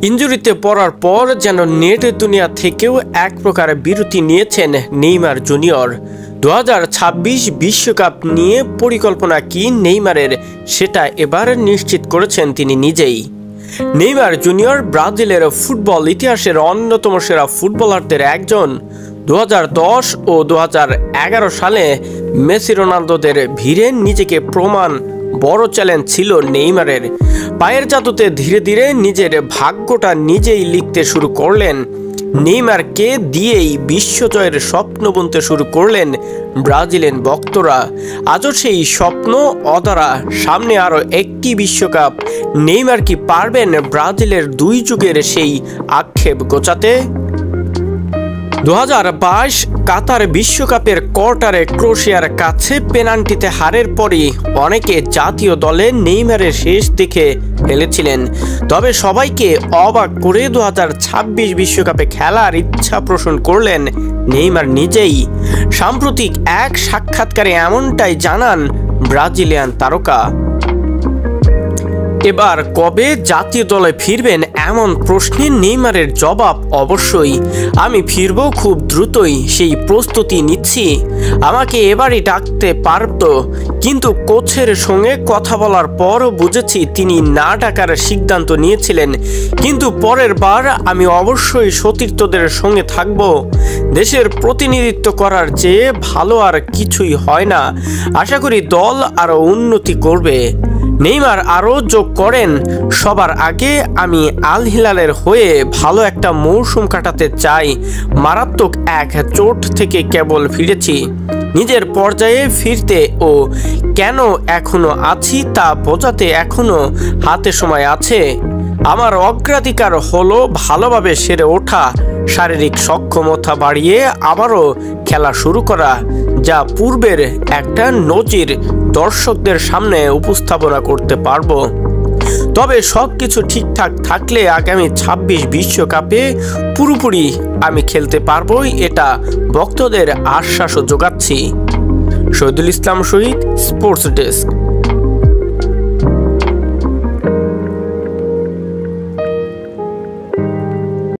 ইনজুরিতে পড়ার পর যেন নেট দুনিয়া থেকেও এক প্রকার বিরতি নিয়েছেন নেইমার জুনিয়র। 2026 বিশ্বকাপ নিয়ে পরিকল্পনা কি নেইমারের, সেটা এবার নিশ্চিত করেছেন তিনি নিজেই। নেইমার জুনিয়র ব্রাজিলের ফুটবল ইতিহাসের অন্যতম সেরা ফুটবলারদের একজন। 2010 ও 2011 সালে মেসি রোনালদোদের ভিড়ে নিজেকে প্রমাণ বড় চ্যালেঞ্জ ছিল নেইমারের। পায়ের জাদুতে ধীরে ধীরে নিজের ভাগ্যটা নিজেই লিখতে শুরু করলেন। নেইমারকে দিয়েই বিশ্বজয়ের স্বপ্ন বুনতে শুরু করলেন ব্রাজিলিয়ান ভক্তরা। আজও সেই স্বপ্ন অধরা, সামনে আরও একটি বিশ্বকাপ। নেইমার কি পারবেন ব্রাজিলের দুই যুগের সেই আক্ষেপ গোছাতে? 2022 কাতার বিশ্বকাপের কোয়ার্টারে ক্রোয়েশিয়ার কাছে পেনাল্টিতে হারের পরই অনেকে জাতীয় দলে নেইমারের শেষ দেখে ফেলেছিলেন। তবে সবাইকে অবাক করে 2026 বিশ্বকাপে খেলার ইচ্ছা পোষণ করলেন নেইমার নিজেই। সাম্প্রতিক এক সাক্ষাৎকারে এমনটাই জানান ব্রাজিলিয়ান তারকা। এবার কবে জাতীয় দলে ফিরবেন এমন প্রশ্নে নেইমারের জবাব, অবশ্যই আমি ফিরব খুব দ্রুতই, সেই প্রস্তুতি নিচ্ছি। আমাকে এবারই ডাকতে পারতো, কিন্তু কোচের সঙ্গে কথা বলার পর বুঝেছি তিনি না ডাকার সিদ্ধান্ত নিয়েছিলেন। কিন্তু পরের বার আমি অবশ্যই সতীর্থদের সঙ্গে থাকব। দেশের প্রতিনিধিত্ব করার চেয়ে ভালো আর কিছুই হয় না। আশা করি দল আরও উন্নতি করবে। নেইমার আরও যোগ করেন, সবার আগে আমি আল হিলালের হয়ে ভালো একটা মৌসুম কাটাতে চাই। মারাত্মক এক চোট থেকে কেবল ফিরেছি। নিজের পর্যায়ে ফিরতে ও কেন এখনো আছি তা বোঝাতে এখনো হাতে সময় আছে। আমার অগ্রাধিকার হলো ভালোভাবে সেরে ওঠা, শারীরিক সক্ষমতা বাড়িয়ে আবারও খেলা শুরু করা, যা পূর্বের একটা নজির দর্শকদের সামনে উপস্থাপনা করতে পারবো। তবে সবকিছু ঠিকঠাক থাকলে আগামী 26 বিশ্বকাপে পুরোপুরি আমি খেলতে পারবোই, এটা ভক্তদের আশ্বাসও যোগাচ্ছি। শহীদুল ইসলাম শহীদ, স্পোর্টস ডেস্ক।